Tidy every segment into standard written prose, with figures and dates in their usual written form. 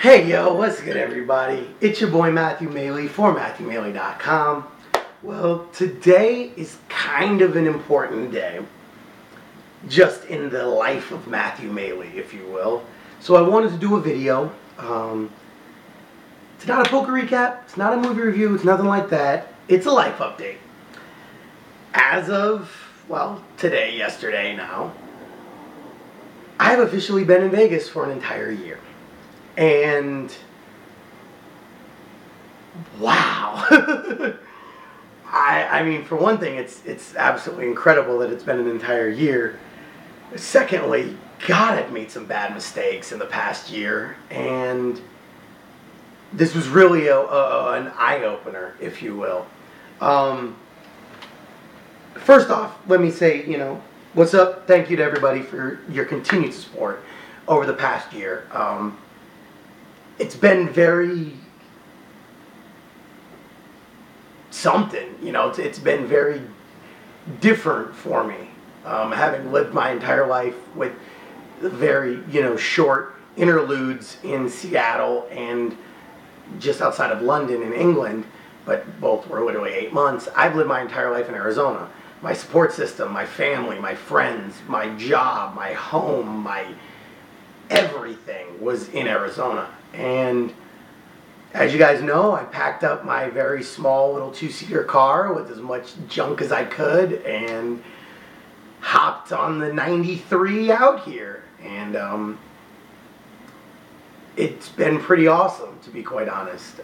Hey yo, what's good everybody? It's your boy Matthew Maley for MatthewMaley.com. Well, today is kind of an important day, just in the life of Matthew Maley, if you will. So I wanted to do a video. It's not a poker recap, it's not a movie review, it's nothing like that. It's a life update. As of, well, yesterday now, I've officially been in Vegas for an entire year. And wow. I mean, for one thing, it's absolutely incredible that it's been an entire year. Secondly, God, I've made some bad mistakes in the past year, and this was really an eye-opener, if you will. First off, let me say, what's up? Thank you to everybody for your continued support over the past year. It's been very something, it's been very different for me. Having lived my entire life with very, short interludes in Seattle and just outside of London in England, but both were literally 8 months. I've lived my entire life in Arizona. My support system, my family, my friends, my job, my home, my everything was in Arizona. And as you guys know, I packed up my very small little two-seater car with as much junk as I could and hopped on the 93 out here. And it's been pretty awesome, to be quite honest.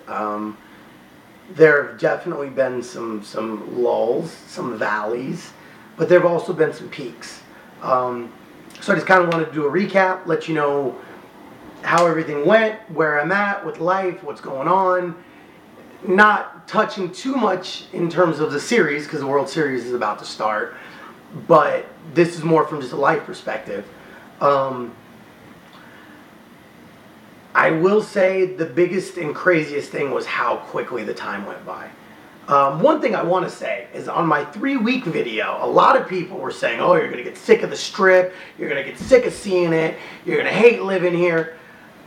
There have definitely been some lulls, some valleys, but there have also been some peaks. So I just kind of wanted to do a recap, let you know how everything went, where I'm at with life, what's going on. Not touching too much in terms of the series, because the World Series is about to start, but this is more from just a life perspective. I will say the biggest and craziest thing was how quickly the time went by. One thing I want to say is on my 3-week video, a lot of people were saying, oh, you're going to get sick of the Strip, you're going to get sick of seeing it, you're going to hate living here.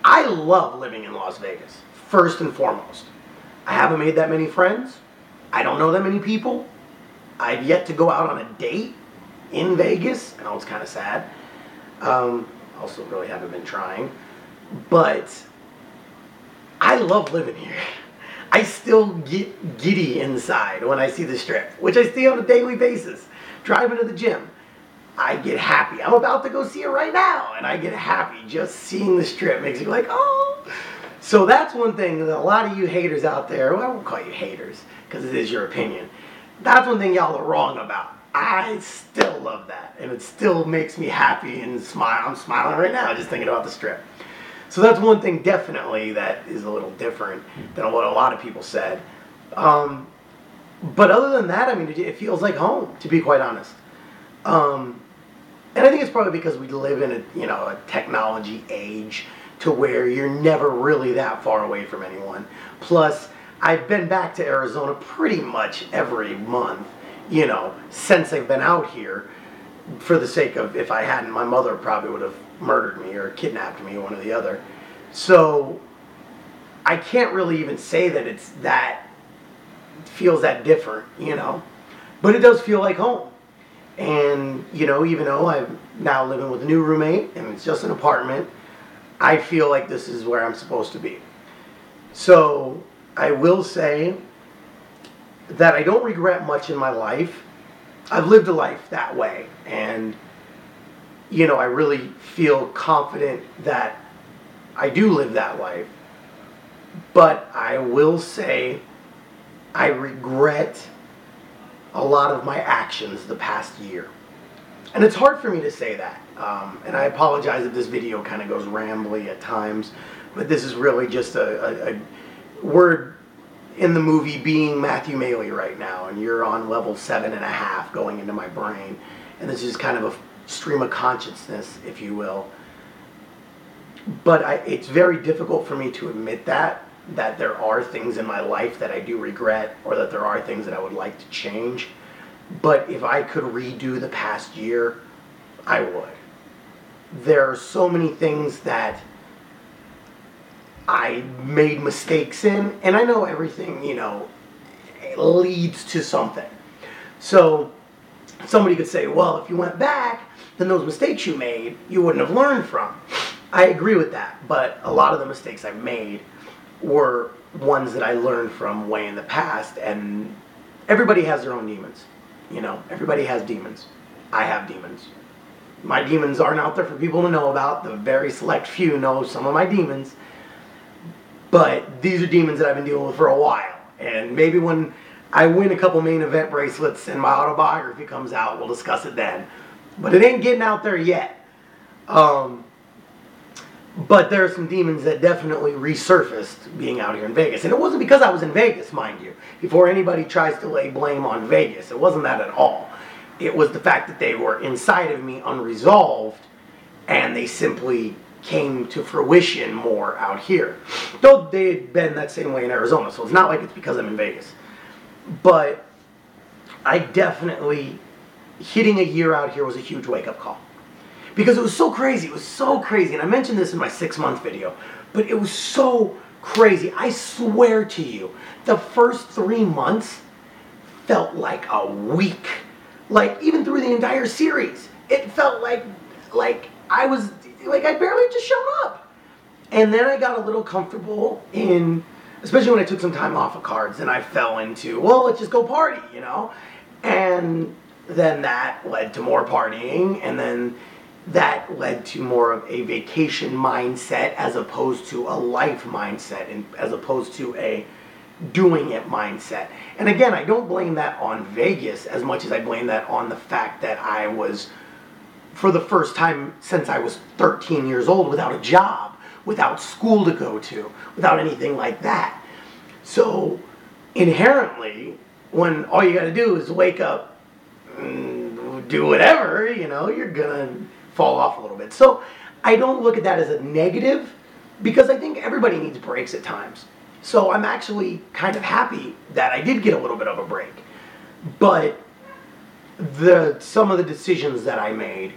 I love living in Las Vegas, first and foremost. I haven't made that many friends. I don't know that many people. I've yet to go out on a date in Vegas. I know it's kind of sad. Also really haven't been trying. But I love living here. I still get giddy inside when I see the Strip, which I see on a daily basis. Driving to the gym, I get happy. I'm about to go see it right now, and I get happy just seeing the Strip. Makes me like, oh. So that's one thing that a lot of you haters out there, well, I won't call you haters, because it is your opinion. That's one thing y'all are wrong about. I still love that, and it still makes me happy and smile. I'm smiling right now just thinking about the Strip. So that's one thing definitely that is a little different than what a lot of people said. But other than that, I mean, it feels like home, to be quite honest. And I think it's probably because we live in a technology age to where you're never really that far away from anyone. Plus, I've been back to Arizona pretty much every month, since I've been out here. For the sake of, if I hadn't, my mother probably would have murdered me or kidnapped me, one or the other. So I can't really even say that it feels that different, but it does feel like home. And even though I'm now living with a new roommate and it's just an apartment, I feel like this is where I'm supposed to be. So I will say that I don't regret much in my life. I've lived a life that way, and I really feel confident that I do live that life. But I will say I regret a lot of my actions the past year. And it's hard for me to say that. And I apologize if this video kind of goes rambly at times, but this is really just a word in the movie being Matthew Maley right now, and you're on level 7.5 going into my brain, and this is kind of a stream of consciousness, if you will. But it's very difficult for me to admit that there are things in my life that I do regret, or that there are things that I would like to change. But if I could redo the past year, I would. There are so many things that I made mistakes in, and I know everything, leads to something. So somebody could say, well, if you went back, then those mistakes you made, you wouldn't have learned from. I agree with that, but a lot of the mistakes I made were ones that I learned from way in the past, and everybody has their own demons. Everybody has demons. I have demons. My demons aren't out there for people to know about. The very select few know some of my demons. But these are demons that I've been dealing with for a while. And maybe when I win a couple main event bracelets and my autobiography comes out, we'll discuss it then. But it ain't getting out there yet. But there are some demons that definitely resurfaced being out here in Vegas. And it wasn't because I was in Vegas, mind you. Before anybody tries to lay blame on Vegas, it wasn't that at all. It was the fact that they were inside of me unresolved, and they simply came to fruition more out here. Though they had been that same way in Arizona, so it's not like it's because I'm in Vegas. But I definitely, hitting a year out here was a huge wake-up call. Because it was so crazy, and I mentioned this in my 6-month video, but it was so crazy. I swear to you, the first 3 months felt like a week. Like, even through the entire series, it felt like I was, I barely just showed up. And then I got a little comfortable especially when I took some time off of cards, and I fell into, well, let's just go party, And then that led to more partying, and then that led to more of a vacation mindset as opposed to a life mindset, and as opposed to a doing it mindset. And again, I don't blame that on Vegas as much as I blame that on the fact that I was, for the first time since I was 13 years old, without a job, without school to go to, without anything like that. So inherently, when all you got to do is wake up and do whatever, you're gonna fall off a little bit. So I don't look at that as a negative, because I think everybody needs breaks at times. So I'm actually kind of happy that I did get a little bit of a break. But some of the decisions that I made,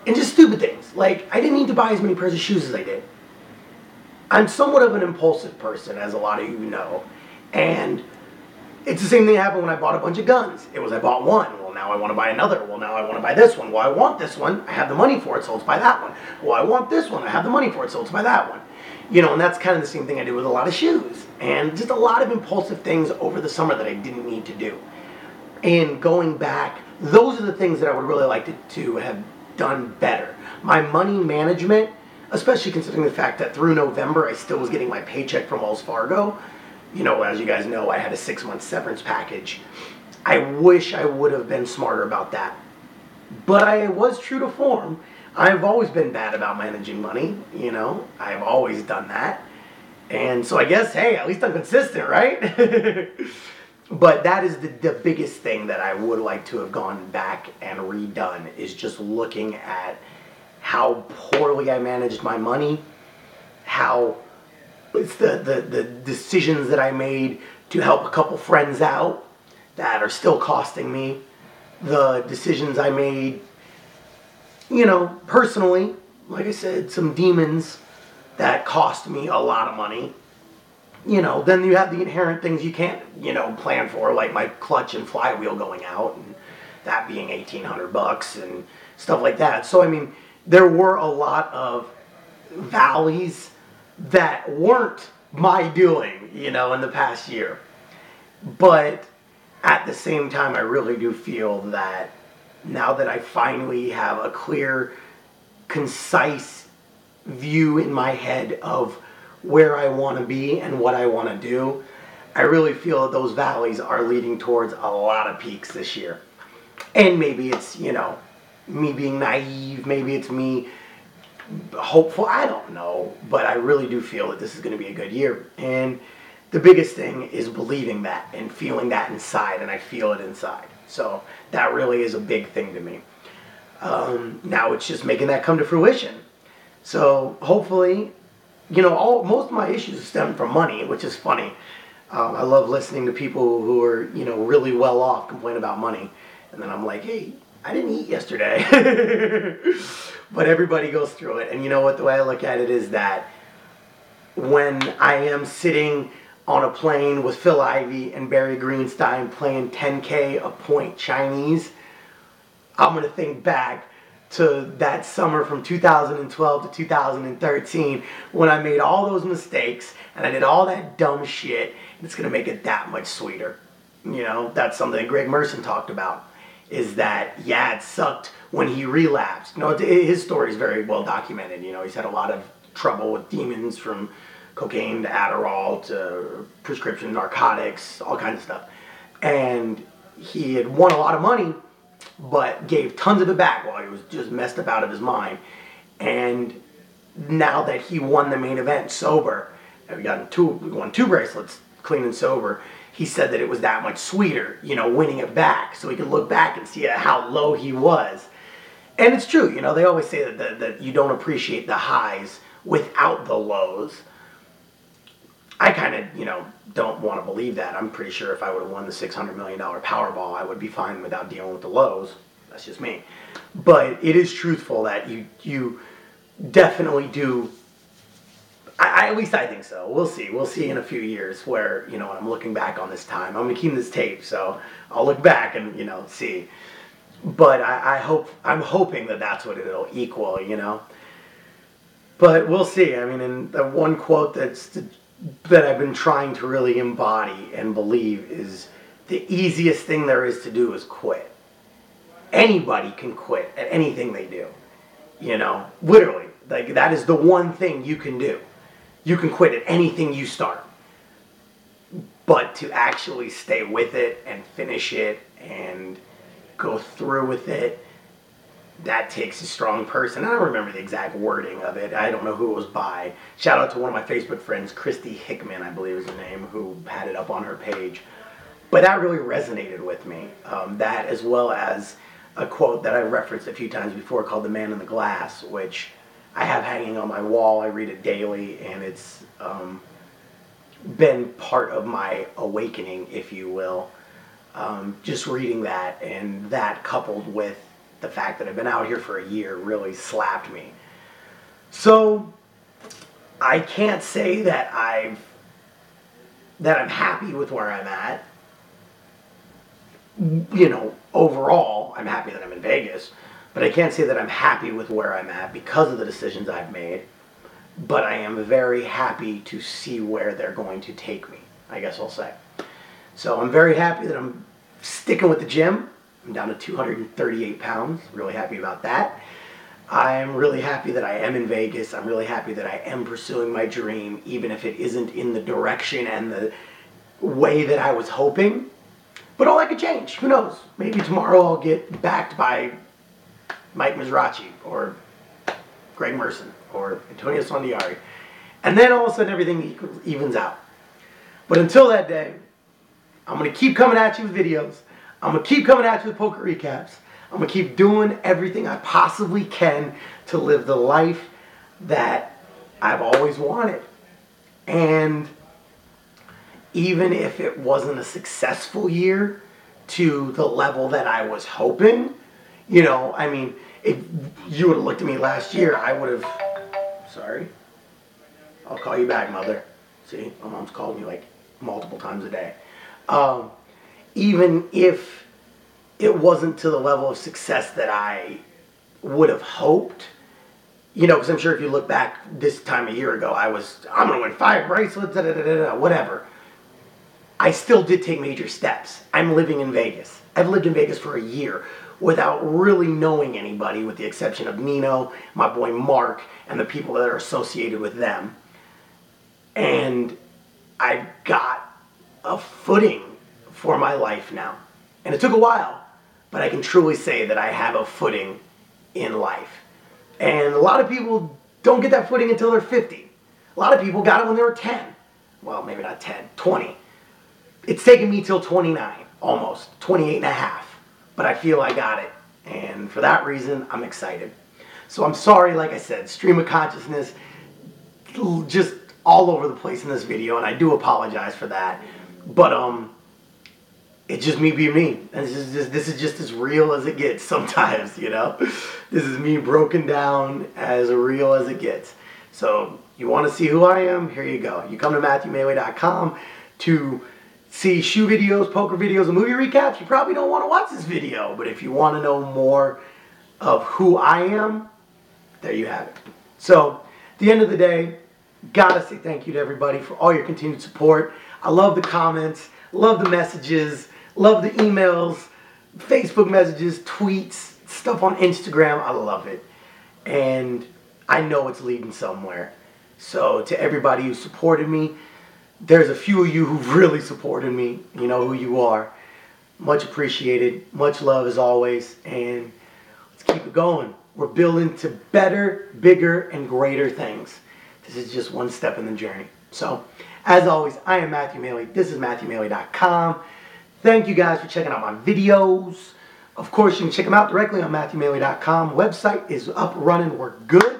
and just stupid things, like I didn't need to buy as many pairs of shoes as I did. I'm somewhat of an impulsive person, as a lot of you know, and it's the same thing that happened when I bought a bunch of guns. It was, I bought one, well now I want to buy another, well now I want to buy this one, well I want this one, I have the money for it, so let's buy that one, well I want this one, I have the money for it, so let's buy that one. And that's kind of the same thing I did with a lot of shoes, and just a lot of impulsive things over the summer that I didn't need to do. And going back, those are the things that I would really like to have done better. My money management, especially considering the fact that through November I still was getting my paycheck from Wells Fargo. As you guys know, I had a 6-month severance package. I wish I would have been smarter about that. But I was true to form. I've always been bad about managing money, I've always done that. And so I guess, hey, at least I'm consistent, right? But that is the biggest thing that I would like to have gone back and redone, is just looking at how poorly I managed my money, how it's the decisions that I made to help a couple friends out that are still costing me, the decisions I made, personally, like I said, some demons that cost me a lot of money. Then you have the inherent things you can't, plan for, like my clutch and flywheel going out, and that being $1,800 and stuff like that. So, I mean, there were a lot of valleys that weren't my doing, in the past year. But at the same time, I really do feel that now that I finally have a clear, concise view in my head of where I want to be and what I want to do, I really feel that those valleys are leading towards a lot of peaks this year. And maybe it's, me being naive, maybe it's me hopeful, I don't know, but I really do feel that this is going to be a good year. And the biggest thing is believing that and feeling that inside, and I feel it inside. So that really is a big thing to me. Now it's just making that come to fruition. So hopefully, most of my issues stem from money, which is funny. I love listening to people who are, really well off complain about money. And then I'm like, hey, I didn't eat yesterday. But everybody goes through it. And you know what, the way I look at it is that when I am sitting on a plane with Phil Ivey and Barry Greenstein playing 10K a point Chinese, I'm going to think back to that summer from 2012 to 2013 when I made all those mistakes and I did all that dumb shit, and it's going to make it that much sweeter. You know, that's something that Greg Merson talked about, is that, yeah, it sucked when he relapsed. You know, his story is very well documented. You know, he's had a lot of trouble with demons, from cocaine to Adderall to prescription narcotics, all kinds of stuff. And he had won a lot of money, but gave tons of it back while he was just messed up out of his mind. And now that he won the main event sober, and we won two bracelets, clean and sober, he said that it was that much sweeter, you know, winning it back, so he could look back and see how low he was. And it's true, you know, they always say that you don't appreciate the highs without the lows. I kind of, you know, don't want to believe that. I'm pretty sure if I would have won the $600 million Powerball, I would be fine without dealing with the lows. That's just me. But it is truthful that you definitely do. At least I think so. We'll see. We'll see in a few years where, you know, when I'm looking back on this time. I'm going to keep this tape, so I'll look back and, you know, see. But I'm hoping that that's what it'll equal, you know. But we'll see. I mean, and the one quote that I've been trying to really embody and believe is, the easiest thing there is to do is quit. Anybody can quit at anything they do. You know, literally. Like, that is the one thing you can do. You can quit at anything you start. But to actually stay with it and finish it and go through with it, that takes a strong person. I don't remember the exact wording of it. I don't know who it was by. Shout out to one of my Facebook friends, Christy Hickman, I believe is her name, who had it up on her page. But that really resonated with me. That, as well as a quote that I referenced a few times before called "The Man in the Glass," which I have hanging on my wall. I read it daily, and it's been part of my awakening, if you will. Just reading that, and that coupled with the fact that I've been out here for a year really slapped me. So I can't say that I'm happy with where I'm at. You know, overall, I'm happy that I'm in Vegas, but I can't say that I'm happy with where I'm at because of the decisions I've made. But I am very happy to see where they're going to take me, I guess I'll say. So I'm very happy that I'm sticking with the gym. I'm down to 238 pounds. Really happy about that. I'm really happy that I am in Vegas. I'm really happy that I am pursuing my dream, even if it isn't in the direction and the way that I was hoping. But all that could change. Who knows? Maybe tomorrow I'll get backed by Mike Mizrachi or Greg Merson or Antonio Sondiari. And then all of a sudden everything evens out. But until that day, I'm going to keep coming at you with videos. I'm going to keep coming at you with poker recaps. I'm going to keep doing everything I possibly can to live the life that I've always wanted. And even if it wasn't a successful year to the level that I was hoping, you know, I mean, if you would have looked at me last year, I would have, sorry, I'll call you back, mother. See, my mom's called me like multiple times a day. Even if it wasn't to the level of success that I would have hoped, you know, because I'm sure if you look back this time a year ago, I'm going to win 5 bracelets, whatever. I still did take major steps. I'm living in Vegas. I've lived in Vegas for a year without really knowing anybody, with the exception of Nino, my boy Mark, and the people that are associated with them. And I've got a footing for my life now. And it took a while, but I can truly say that I have a footing in life. And a lot of people don't get that footing until they're 50. A lot of people got it when they were 10. Well, maybe not 10, 20. It's taken me till 29, almost, 28 and a half. But I feel I got it. And for that reason, I'm excited. So I'm sorry, like I said, stream of consciousness, just all over the place in this video, and I do apologize for that. But it's just me being me. And this is just as real as it gets sometimes, you know? This is me broken down as real as it gets. So you want to see who I am? Here you go. You come to MatthewMailey.com to see shoe videos, poker videos, and movie recaps. You probably don't want to watch this video, but if you want to know more of who I am, there you have it. So at the end of the day, gotta say thank you to everybody for all your continued support. I love the comments, love the messages, love the emails, Facebook messages, tweets, stuff on Instagram. I love it. And I know it's leading somewhere. So to everybody who supported me, there's a few of you who've really supported me. You know who you are. Much appreciated. Much love as always. And let's keep it going. We're building to better, bigger, and greater things. This is just one step in the journey. So, as always, I am Matthew Mailey. This is MatthewMailey.com. Thank you guys for checking out my videos. Of course, you can check them out directly on MatthewMailey.com. Website is up, running, we're good.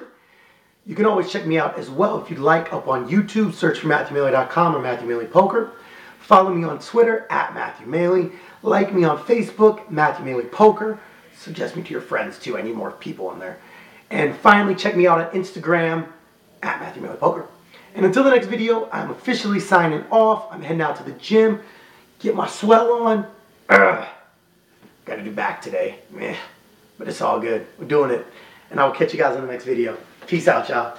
You can always check me out as well if you'd like up on YouTube. Search for MatthewMailey.com or Matthew Mailey Poker. Follow me on Twitter at Matthew Mailey. Like me on Facebook, Matthew Mailey Poker. Suggest me to your friends too. I need more people on there. And finally, check me out on Instagram at Matthew Mailey Poker. And until the next video, I'm officially signing off. I'm heading out to the gym, get my swell on. Got to do back today. Meh. But it's all good. We're doing it. And I will catch you guys in the next video. Peace out, y'all.